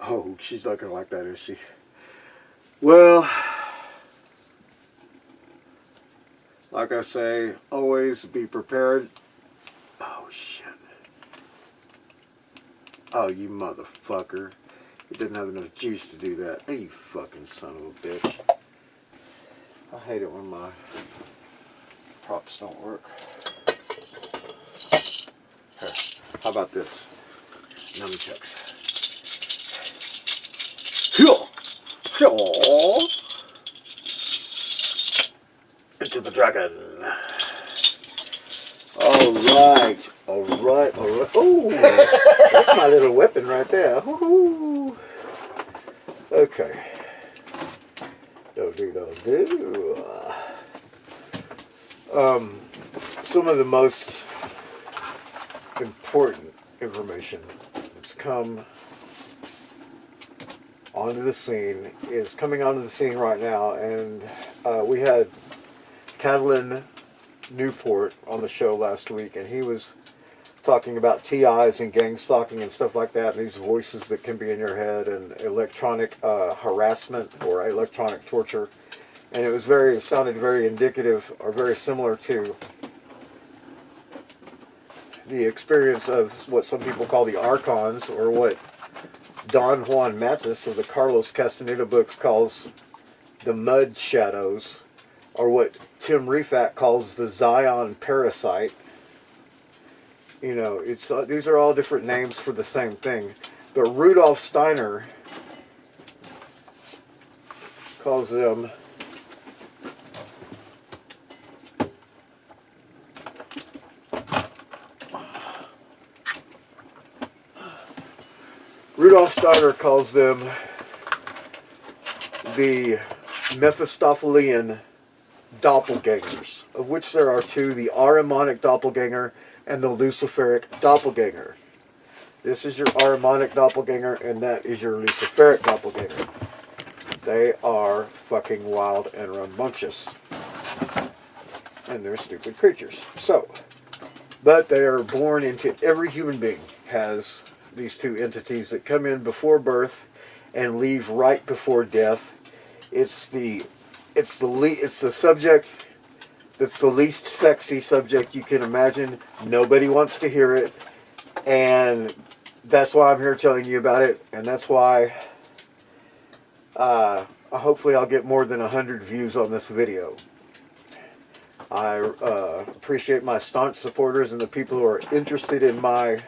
Oh, she's looking like that, is she? Well, like I say, always be prepared. Oh, shit. Oh, you motherfucker. He didn't have enough juice to do that. Hey, you fucking son of a bitch. I hate it when my props don't work. Here, how about this? Nunchucks. Into the dragon. Alright. Alright. Alright. Oh, that's my little weapon right there. Woohoo. Okay. Do. Some of the most important information that's come onto the scene is coming onto the scene right now, and we had Catalin Newport on the show last week, and he was talking about TIs and gang stalking and stuff like that, and these voices that can be in your head, and electronic harassment or electronic torture. And it sounded very indicative or very similar to the experience of what some people call the Archons, or what Don Juan Matus of the Carlos Castaneda books calls the Mud Shadows, or what Tim Rifat calls the Scion Parasite. You know, these are all different names for the same thing. But Rudolph Steiner calls them the Mephistophalean Doppelgangers, of which there are two, the Ahrimanic Doppelganger and the Luciferic Doppelganger. This is your Ahrimanic Doppelganger, and that is your Luciferic Doppelganger. They are fucking wild and rambunctious. And they're stupid creatures. But they are born into every human being has these two entities that come in before birth and leave right before death. It's the subject that's the least sexy subject you can imagine. Nobody wants to hear it, and that's why I'm here telling you about it, and that's why hopefully I'll get more than 100 views on this video. I appreciate my staunch supporters and the people who are interested in my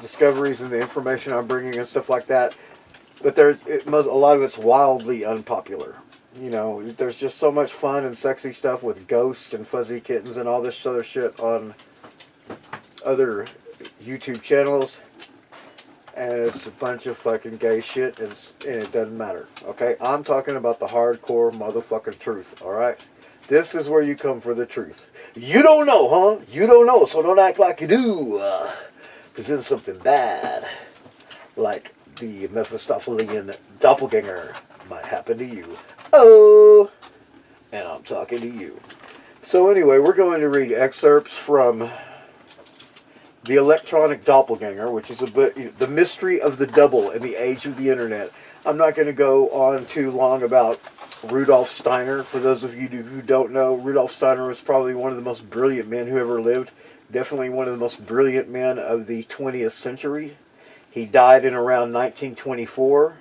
discoveries and the information I'm bringing and stuff like that. But a lot of it's wildly unpopular. You know, there's just so much fun and sexy stuff with ghosts and fuzzy kittens and all this other shit on other YouTube channels. And it's a bunch of fucking gay shit, and it doesn't matter. Okay? I'm talking about the hardcore motherfucking truth. Alright? This is where you come for the truth. You don't know, huh? You don't know, so don't act like you do. Because then something bad, like the Mephistophalean Doppelganger, might happen to you. Oh! And I'm talking to you. So anyway, we're going to read excerpts from The Electronic Doppelganger, which is the mystery of the double in the age of the internet. I'm not going to go on too long about Rudolph Steiner. For those of you who don't know, Rudolph Steiner was probably one of the most brilliant men who ever lived. Definitely one of the most brilliant men of the 20th century. He died in around 1924.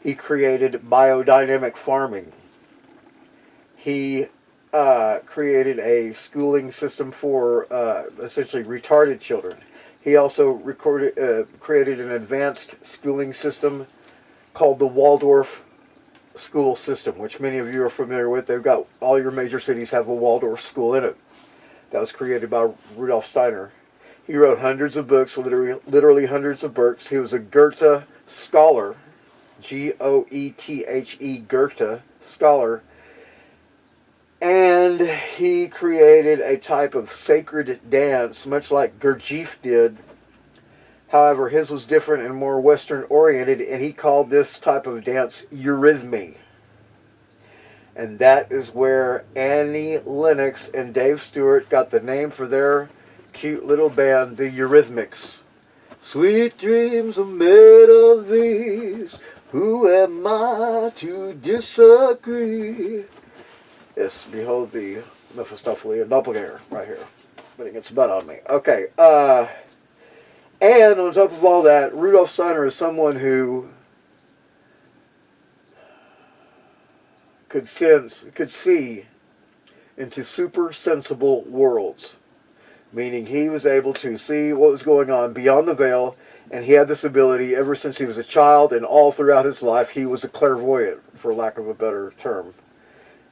He created biodynamic farming. He created a schooling system for essentially retarded children. He also created an advanced schooling system called the Waldorf school system, which many of you are familiar with. They've got, all your major cities have a Waldorf school in it. That was created by Rudolph Steiner. He wrote hundreds of books, literally hundreds of books. He was a Goethe scholar, Goethe, Goethe scholar. And he created a type of sacred dance, much like Gurdjieff did. However, his was different and more Western oriented, and he called this type of dance eurythmy. And that is where Annie Lennox and Dave Stewart got the name for their cute little band, the Eurythmics. Sweet dreams are made of these. Who am I to disagree? Yes, behold the Mephistophalean Doppelganger right here. But it gets butt on me. Okay, and on top of all that, Rudolph Steiner is someone who could see into super sensible worlds. Meaning he was able to see what was going on beyond the veil, and he had this ability ever since he was a child, and all throughout his life he was a clairvoyant, for lack of a better term.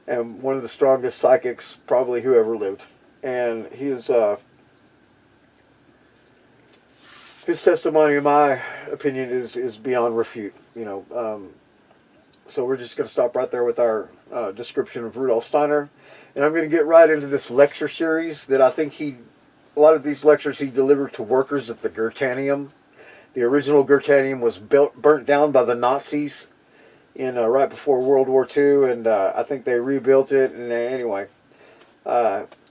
And one of the strongest psychics probably who ever lived. And his testimony, in my opinion, is beyond refute. So we're just going to stop right there with our description of Rudolph Steiner. And I'm going to get right into this lecture series that I think a lot of these lectures he delivered to workers at the Gertanium. The original Gertanium was burnt down by the Nazis in right before World War II, and I think they rebuilt it. And anyway,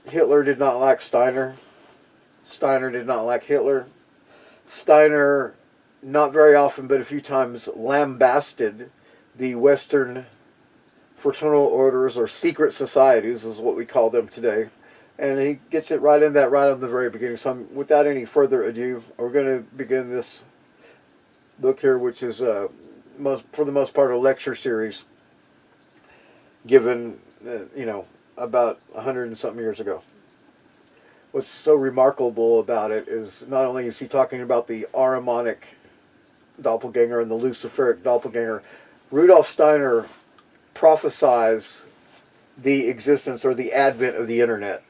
Hitler did not like Steiner. Steiner did not like Hitler. Steiner, not very often, but a few times, lambasted the Western fraternal orders, or secret societies is what we call them today. And he gets it right in that right on the very beginning. So without any further ado, we're going to begin this book here, which is for the most part a lecture series given, about 100 and something years ago. What's so remarkable about it is not only is he talking about the Ahrimanic doppelganger and the Luciferic doppelganger, Rudolph Steiner prophesies the existence or the advent of the internet.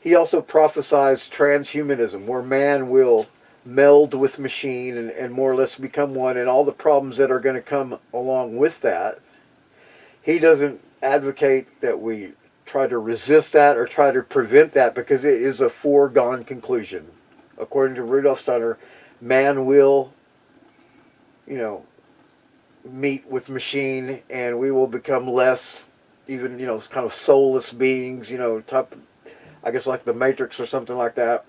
He also prophesies transhumanism, where man will meld with machine and more or less become one, and all the problems that are going to come along with that. He doesn't advocate that we try to resist that or try to prevent that, because it is a foregone conclusion. According to Rudolph Steiner, man will, meet with machine, and we will become less, even, kind of soulless beings, I guess like the Matrix or something like that.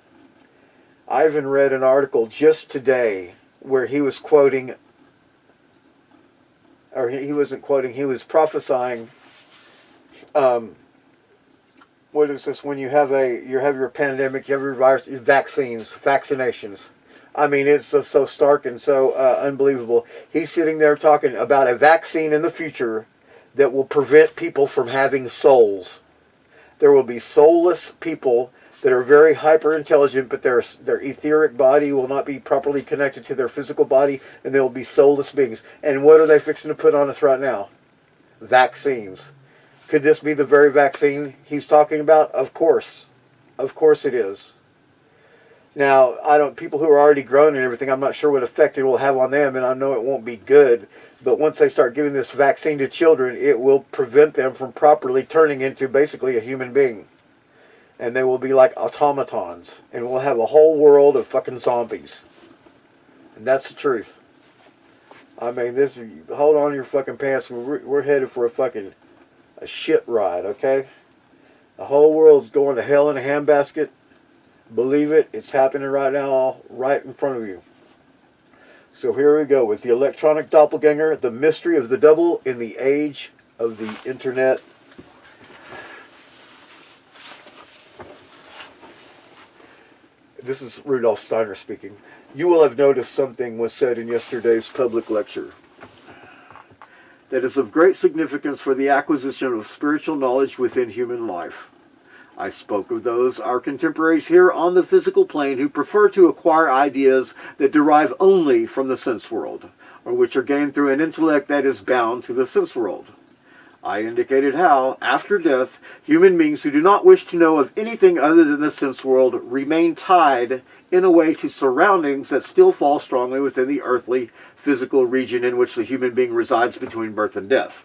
I even read an article just today where he was quoting, or he wasn't quoting, he was prophesying, what is this, when you have your pandemic, you have your virus, vaccinations. I mean, it's so stark and so unbelievable. He's sitting there talking about a vaccine in the future that will prevent people from having souls. There will be soulless people that are very hyper intelligent, but their etheric body will not be properly connected to their physical body, and they will be soulless beings. And what are they fixing to put on us right now? Vaccines. Could this be the very vaccine he's talking about? Of course. Of course it is. Now, people who are already grown and everything, I'm not sure what effect it will have on them, and I know it won't be good. But once they start giving this vaccine to children, it will prevent them from properly turning into basically a human being. And they will be like automatons. And we'll have a whole world of fucking zombies. And that's the truth. I mean, hold on to your fucking pants. We're headed for a shit ride, okay? The whole world's going to hell in a handbasket. Believe it, it's happening right now, right in front of you. So here we go with the electronic doppelganger, the mystery of the double in the age of the internet. This is Rudolph Steiner speaking. You will have noticed something was said in yesterday's public lecture that is of great significance for the acquisition of spiritual knowledge within human life. I spoke of those, our contemporaries here on the physical plane, who prefer to acquire ideas that derive only from the sense world, or which are gained through an intellect that is bound to the sense world. I indicated how, after death, human beings who do not wish to know of anything other than the sense world remain tied in a way to surroundings that still fall strongly within the earthly, physical region in which the human being resides between birth and death.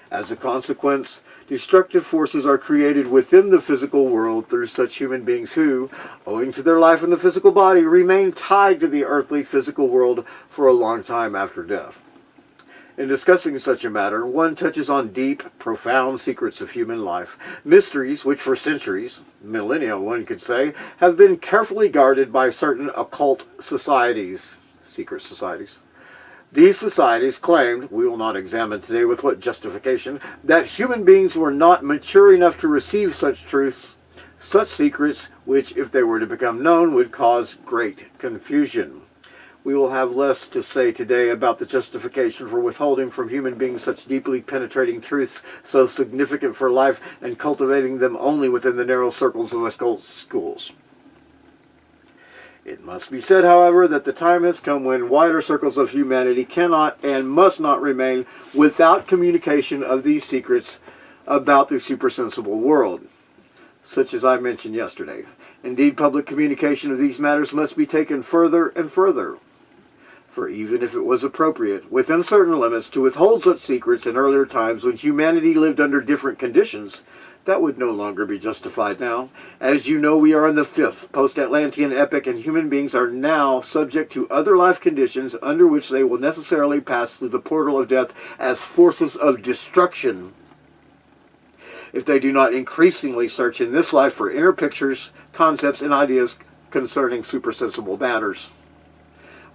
As a consequence, destructive forces are created within the physical world through such human beings who, owing to their life in the physical body, remain tied to the earthly physical world for a long time after death. In discussing such a matter, one touches on deep, profound secrets of human life, mysteries which for centuries, millennia one could say, have been carefully guarded by certain occult societies, secret societies. These societies claimed, we will not examine today with what justification, that human beings were not mature enough to receive such truths, such secrets, which, if they were to become known, would cause great confusion. We will have less to say today about the justification for withholding from human beings such deeply penetrating truths so significant for life and cultivating them only within the narrow circles of occult schools. It must be said, however, that the time has come when wider circles of humanity cannot and must not remain without communication of these secrets about the supersensible world, such as I mentioned yesterday. Indeed, public communication of these matters must be taken further and further. For even if it was appropriate, within certain limits, to withhold such secrets in earlier times when humanity lived under different conditions, that would no longer be justified now. As you know, we are in the 5th post-Atlantean epoch, and human beings are now subject to other life conditions under which they will necessarily pass through the portal of death as forces of destruction, if they do not increasingly search in this life for inner pictures, concepts, and ideas concerning supersensible matters.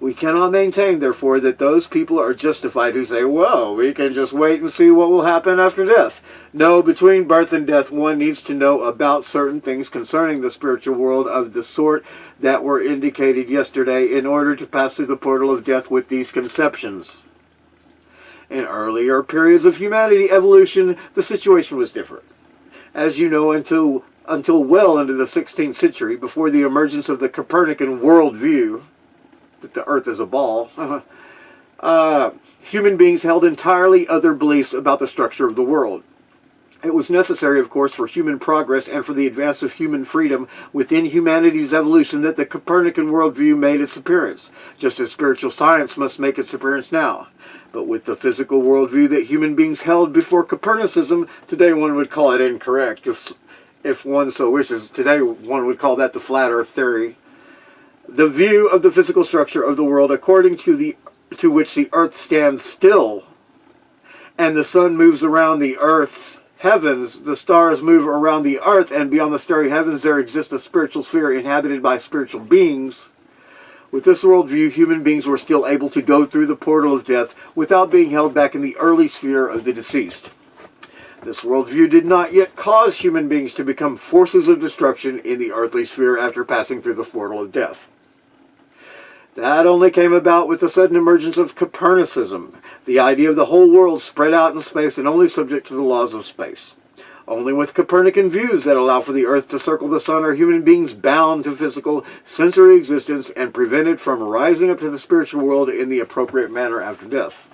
We cannot maintain, therefore, that those people are justified who say, well, we can just wait and see what will happen after death. No, between birth and death, one needs to know about certain things concerning the spiritual world of the sort that were indicated yesterday in order to pass through the portal of death with these conceptions. In earlier periods of humanity evolution, the situation was different. As you know, until well into the 16th century, before the emergence of the Copernican worldview, that the earth is a ball, human beings held entirely other beliefs about the structure of the world. It was necessary, of course, for human progress and for the advance of human freedom within humanity's evolution that the Copernican worldview made its appearance, just as spiritual science must make its appearance now. But with the physical worldview that human beings held before Copernicism, today one would call it incorrect. If one so wishes, today one would call that the flat earth theory. The view of the physical structure of the world according to which the earth stands still and the sun moves around the earth's heavens, the stars move around the earth, and beyond the starry heavens there exists a spiritual sphere inhabited by spiritual beings. With this worldview, human beings were still able to go through the portal of death without being held back in the early sphere of the deceased. This worldview did not yet cause human beings to become forces of destruction in the earthly sphere after passing through the portal of death. That only came about with the sudden emergence of Copernicism, the idea of the whole world spread out in space and only subject to the laws of space. Only with Copernican views that allow for the earth to circle the sun are human beings bound to physical, sensory existence and prevented from rising up to the spiritual world in the appropriate manner after death.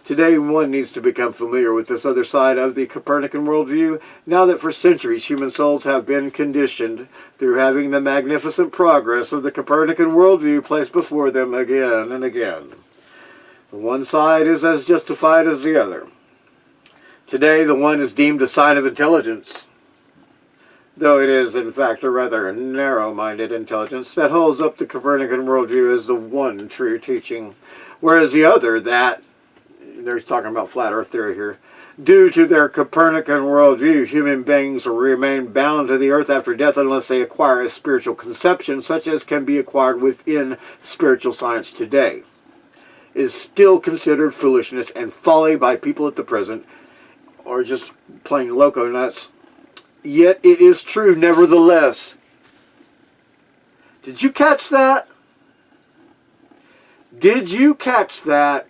Today, one needs to become familiar with this other side of the Copernican worldview, now that for centuries human souls have been conditioned through having the magnificent progress of the Copernican worldview placed before them again and again. One side is as justified as the other. Today, the one is deemed a sign of intelligence, though it is, in fact, a rather narrow-minded intelligence that holds up the Copernican worldview as the one true teaching, whereas the other, that they're talking about flat earth theory here. Due to their Copernican worldview, human beings remain bound to the earth after death unless they acquire a spiritual conception such as can be acquired within spiritual science today. It is still considered foolishness and folly by people at the present, or just plain loco nuts. Yet it is true nevertheless. Did you catch that? Did you catch that?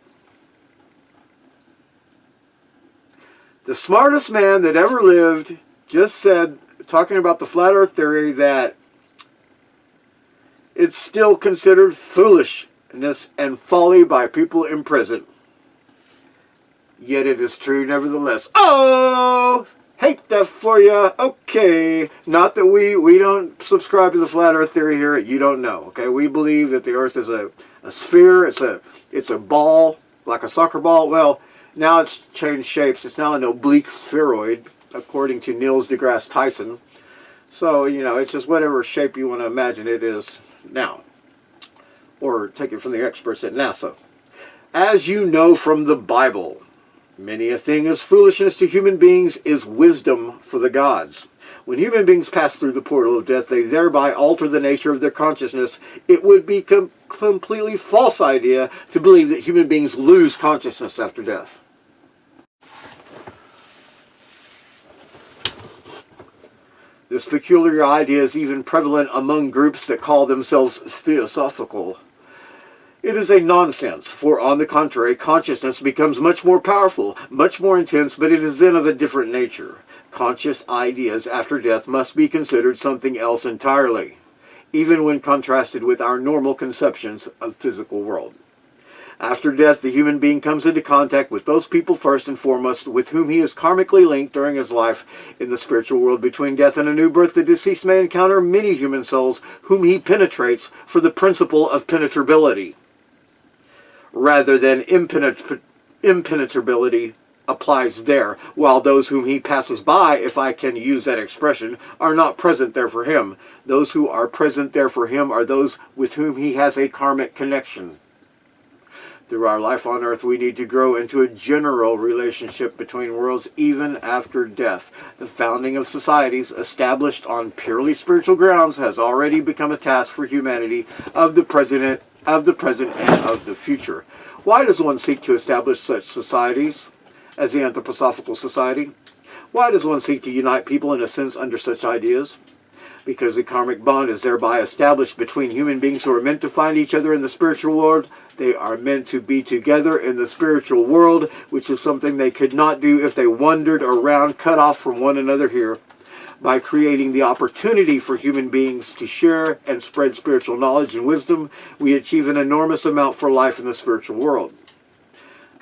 The smartest man that ever lived just said, talking about the flat earth theory, that it's still considered foolishness and folly by people in prison. Yet it is true nevertheless. Oh! Hate that for you. Okay. Not that we don't subscribe to the flat earth theory here. You don't know. Okay. We believe that the earth is a sphere. It's a ball, like a soccer ball. Well, now it's changed shapes. It's now an oblique spheroid, according to Neil deGrasse Tyson. So, it's just whatever shape you want to imagine it is now. Or take it from the experts at NASA. As you know from the Bible, many a thing is foolishness to human beings is wisdom for the gods. When human beings pass through the portal of death, they thereby alter the nature of their consciousness. It would be a completely false idea to believe that human beings lose consciousness after death. This peculiar idea is even prevalent among groups that call themselves theosophical. It is a nonsense, for on the contrary, consciousness becomes much more powerful, much more intense, but it is then of a different nature. Conscious ideas after death must be considered something else entirely, even when contrasted with our normal conceptions of physical world. After death, the human being comes into contact with those people first and foremost with whom he is karmically linked during his life. In the spiritual world between death and a new birth, the deceased may encounter many human souls whom he penetrates for the principle of penetrability, rather than impenetrability applies there, while those whom he passes by, if I can use that expression, are not present there for him. Those who are present there for him are those with whom he has a karmic connection. Through our life on earth, we need to grow into a general relationship between worlds even after death. The founding of societies established on purely spiritual grounds has already become a task for humanity of the present and of the future. Why does one seek to establish such societies as the Anthroposophical Society? Why does one seek to unite people in a sense under such ideas? Because the karmic bond is thereby established between human beings who are meant to find each other in the spiritual world. They are meant to be together in the spiritual world, which is something they could not do if they wandered around cut off from one another here. By creating the opportunity for human beings to share and spread spiritual knowledge and wisdom, we achieve an enormous amount for life in the spiritual world.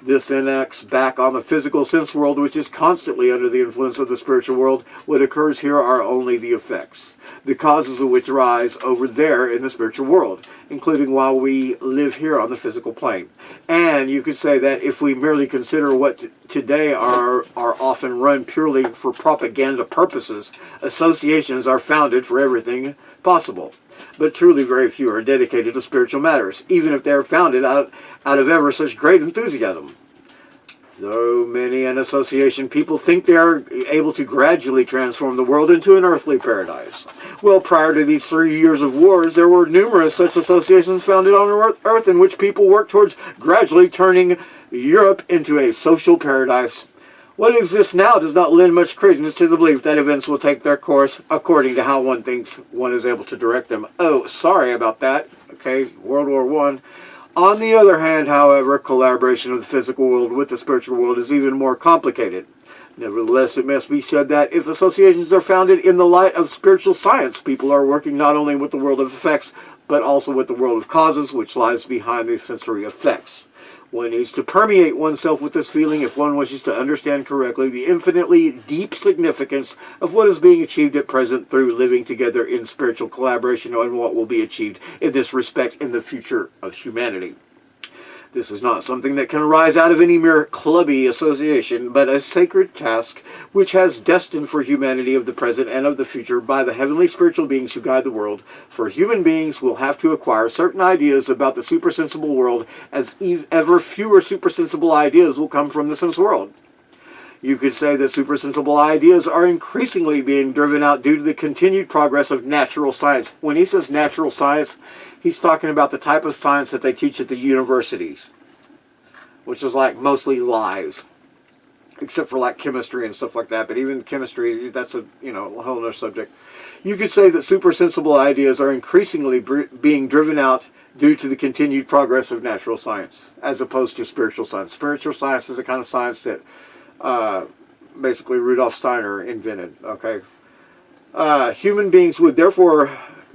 This enacts back on the physical sense world, which is constantly under the influence of the spiritual world. What occurs here are only the effects, the causes of which rise over there in the spiritual world, including while we live here on the physical plane. And you could say that if we merely consider what today are often run purely for propaganda purposes, associations are founded for everything possible. But truly very few are dedicated to spiritual matters, even if they are founded out of ever such great enthusiasm. Though many an association people think they are able to gradually transform the world into an earthly paradise. Well, prior to these 3 years of wars, there were numerous such associations founded on Earth in which people worked towards gradually turning Europe into a social paradise. What exists now does not lend much credence to the belief that events will take their course according to how one thinks one is able to direct them. Oh, sorry about that. Okay, World War I. On the other hand, however, collaboration of the physical world with the spiritual world is even more complicated. Nevertheless, it must be said that if associations are founded in the light of spiritual science, people are working not only with the world of effects, but also with the world of causes, which lies behind these sensory effects. One needs to permeate oneself with this feeling if one wishes to understand correctly the infinitely deep significance of what is being achieved at present through living together in spiritual collaboration and what will be achieved in this respect in the future of humanity. This is not something that can arise out of any mere clubby association, but a sacred task which has destined for humanity of the present and of the future by the heavenly spiritual beings who guide the world. For human beings will have to acquire certain ideas about the supersensible world, as ever fewer supersensible ideas will come from the sense world. You could say that supersensible ideas are increasingly being driven out due to the continued progress of natural science. When he says natural science, he's talking about the type of science that they teach at the universities, which is like mostly lies, except for like chemistry and stuff like that. But even chemistry, that's a whole other subject. You could say that supersensible ideas are increasingly being driven out due to the continued progress of natural science, as opposed to spiritual science. Spiritual science is a kind of science that basically Rudolph Steiner invented. Okay, human beings would therefore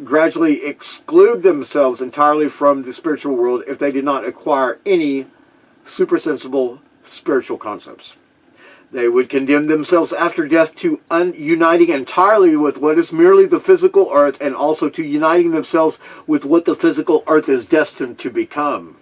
gradually exclude themselves entirely from the spiritual world if they did not acquire any supersensible spiritual concepts. They would condemn themselves after death to uniting entirely with what is merely the physical earth, and also to uniting themselves with what the physical earth is destined to become.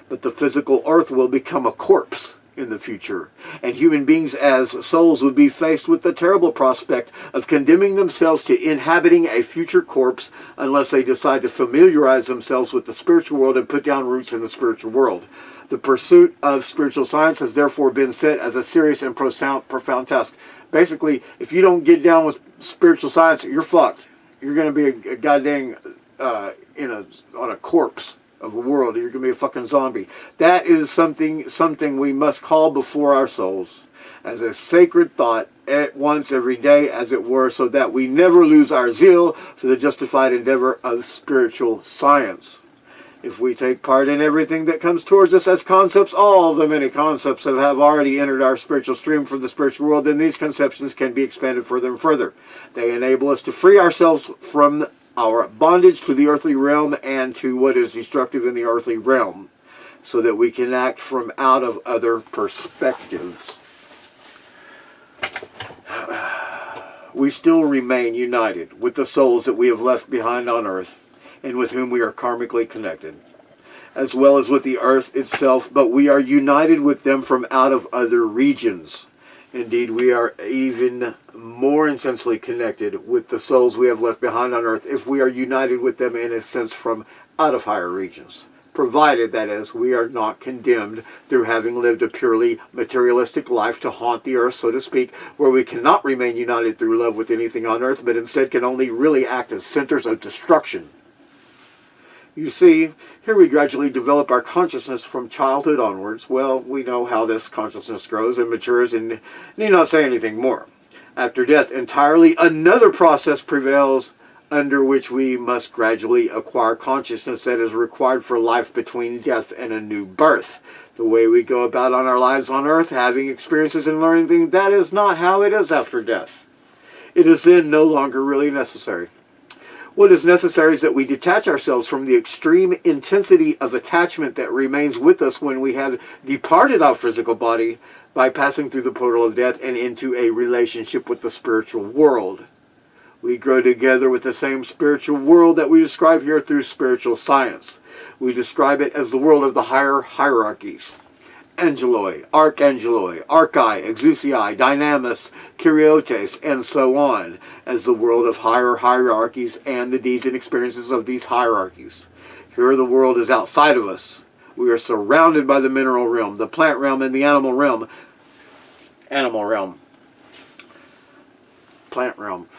But the physical earth will become a corpse in the future, and human beings as souls would be faced with the terrible prospect of condemning themselves to inhabiting a future corpse unless they decide to familiarize themselves with the spiritual world and put down roots in the spiritual world. The pursuit of spiritual science has therefore been set as a serious and profound task. Basically, if you don't get down with spiritual science, you're fucked. You're going to be a goddamn on a corpse of a world. You're going to be a fucking zombie. That is something we must call before our souls as a sacred thought at once every day, as it were, so that we never lose our zeal for the justified endeavor of spiritual science. If we take part in everything that comes towards us as concepts, all the many concepts that have already entered our spiritual stream from the spiritual world, then these conceptions can be expanded further and further. They enable us to free ourselves from our bondage to the earthly realm and to what is destructive in the earthly realm, so that we can act from out of other perspectives. We still remain united with the souls that we have left behind on earth, and with whom we are karmically connected, as well as with the earth itself, but we are united with them from out of other regions. Indeed, we are even more intensely connected with the souls we have left behind on earth if we are united with them in a sense from out of higher regions, provided, that is, we are not condemned through having lived a purely materialistic life to haunt the earth, so to speak, where we cannot remain united through love with anything on earth, but instead can only really act as centers of destruction. You see, here we gradually develop our consciousness from childhood onwards. Well, we know how this consciousness grows and matures, and need not say anything more. After death, entirely another process prevails, under which we must gradually acquire consciousness that is required for life between death and a new birth. The way we go about on our lives on earth, having experiences and learning things, that is not how it is after death. It is then no longer really necessary. What is necessary is that we detach ourselves from the extreme intensity of attachment that remains with us when we have departed our physical body by passing through the portal of death and into a relationship with the spiritual world. We grow together with the same spiritual world that we describe here through spiritual science. We describe it as the world of the higher hierarchies. Angeloi, Archangeloi, Archi, Exusii, Dynamis, Kyriotes, and so on, as the world of higher hierarchies and the deeds and experiences of these hierarchies. Here the world is outside of us. We are surrounded by the mineral realm, the plant realm, and the animal realm. Plant realm.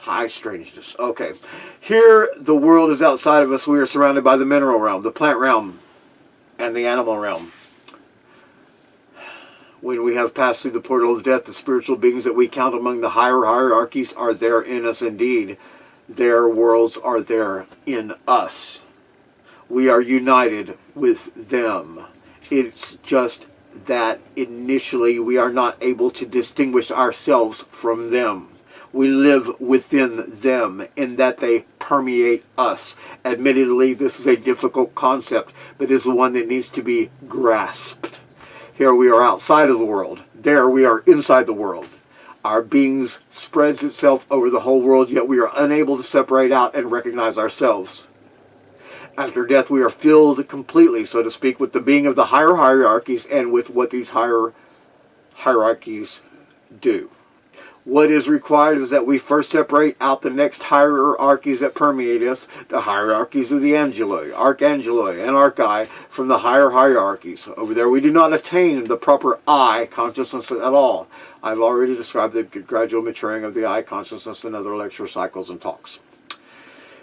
High strangeness. Okay. Here, the world is outside of us. We are surrounded by the mineral realm, the plant realm, and the animal realm. When we have passed through the portal of death, the spiritual beings that we count among the higher hierarchies are there in us indeed. Their worlds are there in us. We are united with them. It's just that initially we are not able to distinguish ourselves from them. We live within them in that they permeate us. Admittedly, this is a difficult concept, but is one that needs to be grasped. Here we are outside of the world. There we are inside the world. Our beings spreads itself over the whole world, yet we are unable to separate out and recognize ourselves. After death, we are filled completely, so to speak, with the being of the higher hierarchies and with what these higher hierarchies do. What is required is that we first separate out the next hierarchies that permeate us, the hierarchies of the angeloi, archangeloi, and archi, from the higher hierarchies. Over there we do not attain the proper I consciousness at all. I've already described the gradual maturing of the I consciousness in other lecture cycles and talks.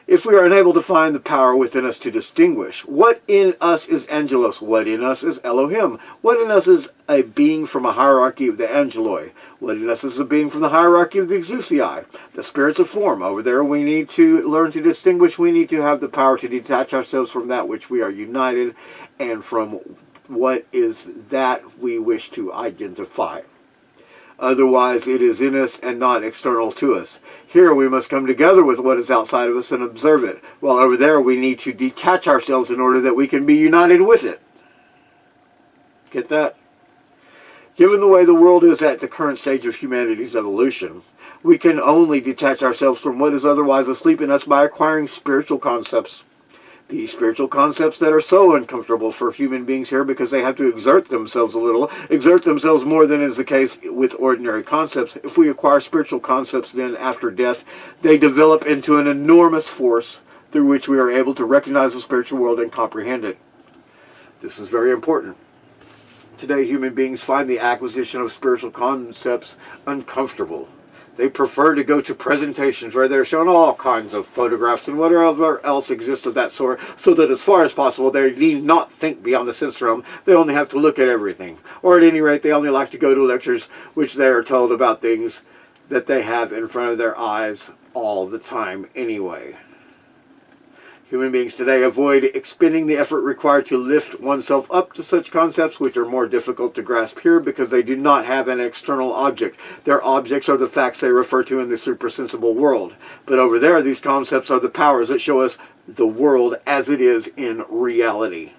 If we are unable to find the power within us to distinguish, what in us is angelos, what in us is Elohim, what in us is a being from a hierarchy of the angeloi, what in us is a being from the hierarchy of the exusii, the spirits of form. Over there we need to learn to distinguish, we need to have the power to detach ourselves from that which we are united and from what is that we wish to identify. Otherwise, it is in us and not external to us. Here we must come together with what is outside of us and observe it, while over there we need to detach ourselves in order that we can be united with it. Get that? Given the way the world is at the current stage of humanity's evolution, we can only detach ourselves from what is otherwise asleep in us by acquiring spiritual concepts. These spiritual concepts that are so uncomfortable for human beings here because they have to exert themselves a little, exert themselves more than is the case with ordinary concepts. If we acquire spiritual concepts, then after death, they develop into an enormous force through which we are able to recognize the spiritual world and comprehend it. This is very important. Today, human beings find the acquisition of spiritual concepts uncomfortable. They prefer to go to presentations where they're shown all kinds of photographs and whatever else exists of that sort, so that as far as possible they need not think beyond the sense realm. They only have to look at everything. Or at any rate, they only like to go to lectures which they are told about things that they have in front of their eyes all the time anyway. Human beings today avoid expending the effort required to lift oneself up to such concepts, which are more difficult to grasp here because they do not have an external object. Their objects are the facts they refer to in the suprasensible world. But over there, these concepts are the powers that show us the world as it is in reality.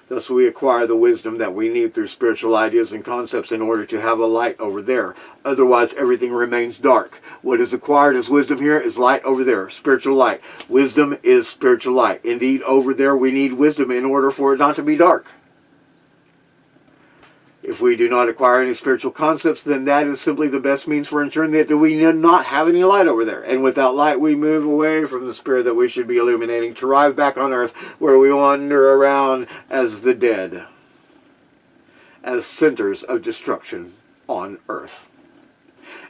Thus we acquire the wisdom that we need through spiritual ideas and concepts in order to have a light over there. Otherwise, everything remains dark. What is acquired as wisdom here is light over there, spiritual light. Wisdom is spiritual light. Indeed, over there we need wisdom in order for it not to be dark. If we do not acquire any spiritual concepts, then that is simply the best means for ensuring that we do not have any light over there. And without light, we move away from the spirit that we should be illuminating to arrive back on earth, where we wander around as the dead, as centers of destruction on earth.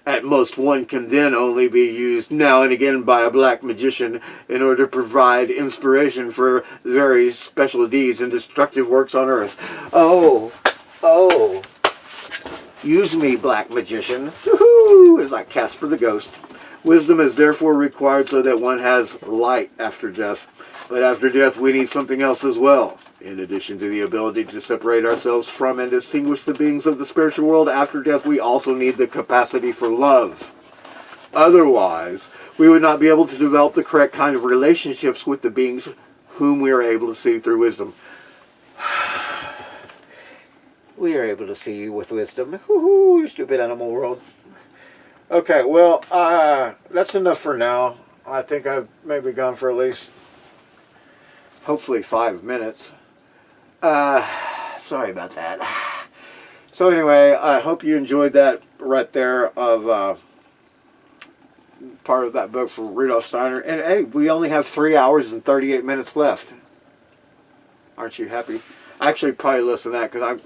At most, one can then only be used now and again by a black magician in order to provide inspiration for very special deeds and destructive works on earth. Oh, use me, black magician. Woohoo! It's like Casper the Ghost. Wisdom is therefore required so that one has light after death. But after death, we need something else as well. In addition to the ability to separate ourselves from and distinguish the beings of the spiritual world after death, we also need the capacity for love. Otherwise, we would not be able to develop the correct kind of relationships with the beings whom we are able to see through wisdom. We are able to see you with wisdom. Woohoo, stupid animal world. Okay, well, that's enough for now. I think I've maybe gone for at least, hopefully, 5 minutes. Sorry about that. So anyway, I hope you enjoyed that right there of part of that book from Rudolph Steiner. And hey, we only have 3 hours and 38 minutes left. Aren't you happy? I actually probably listen to that because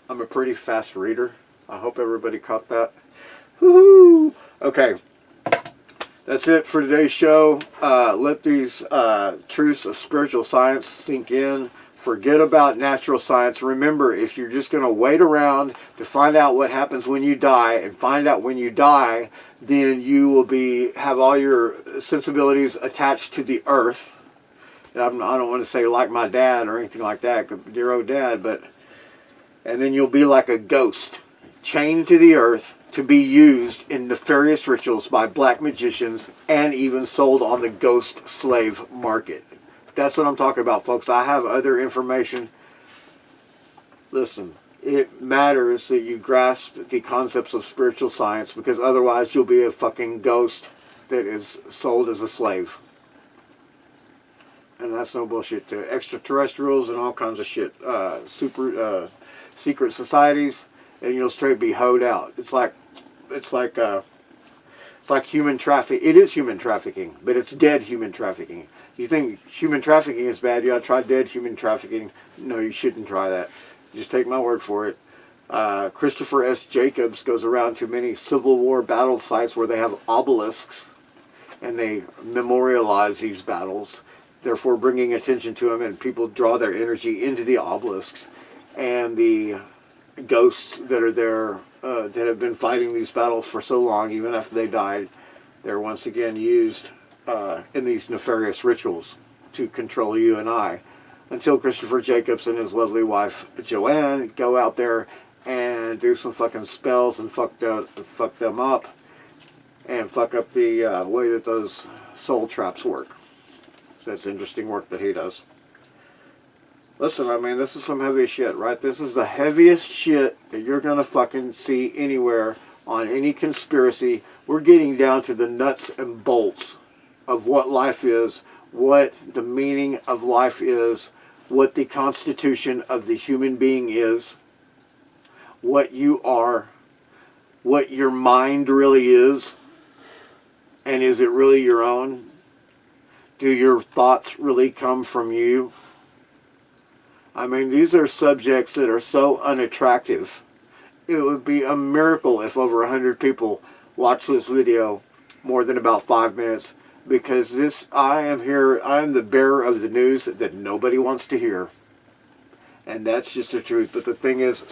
I'm a pretty fast reader. I hope everybody caught that. Woohoo! Okay. That's it for today's show. Let these truths of spiritual science sink in. Forget about natural science. Remember, if you're just going to wait around to find out what happens when you die and find out when you die, then you will have all your sensibilities attached to the earth. And I don't want to say like my dad or anything like that, dear old dad, and then you'll be like a ghost, chained to the earth to be used in nefarious rituals by black magicians and even sold on the ghost slave market. That's what I'm talking about, folks. I have other information. Listen, it matters that you grasp the concepts of spiritual science, because otherwise you'll be a fucking ghost that is sold as a slave. And that's no bullshit to extraterrestrials and all kinds of shit. Secret societies, and you'll straight be hoed out. It's like human trafficking. It is human trafficking, but it's dead human trafficking. You think human trafficking is bad? You ought to try dead human trafficking. No, you shouldn't try that. Just take my word for it. Christopher S. Jacobs goes around to many Civil War battle sites where they have obelisks, and they memorialize these battles, therefore bringing attention to them, and people draw their energy into the obelisks. And the ghosts that are there, that have been fighting these battles for so long, even after they died, they're once again used in these nefarious rituals to control you and I. Until Christopher Jacobs and his lovely wife, Joanne, go out there and do some fucking spells and fuck them up. And fuck up the way that those soul traps work. So that's interesting work that he does. Listen, I mean, this is some heavy shit, right? This is the heaviest shit that you're going to fucking see anywhere on any conspiracy. We're getting down to the nuts and bolts of what life is, what the meaning of life is, what the constitution of the human being is, what you are, what your mind really is, and is it really your own? do your thoughts really come from you? I mean, these are subjects that are so unattractive. It would be a miracle if over 100 people watch this video more than about 5 minutes, because I am the bearer of the news that nobody wants to hear. And that's just the truth. But the thing is,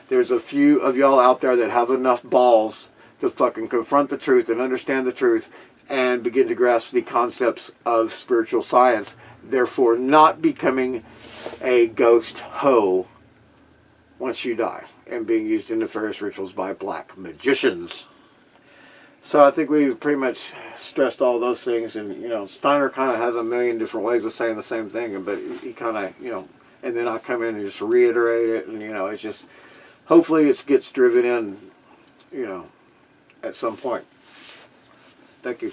there's a few of y'all out there that have enough balls to fucking confront the truth and understand the truth and begin to grasp the concepts of spiritual science, therefore not becoming a ghost hoe once you die and being used in nefarious rituals by black magicians. So I think we've pretty much stressed all those things, and Steiner kind of has a million different ways of saying the same thing, but he kind of and then I come in and just reiterate it, and it's just, hopefully it gets driven in at some point. Thank you.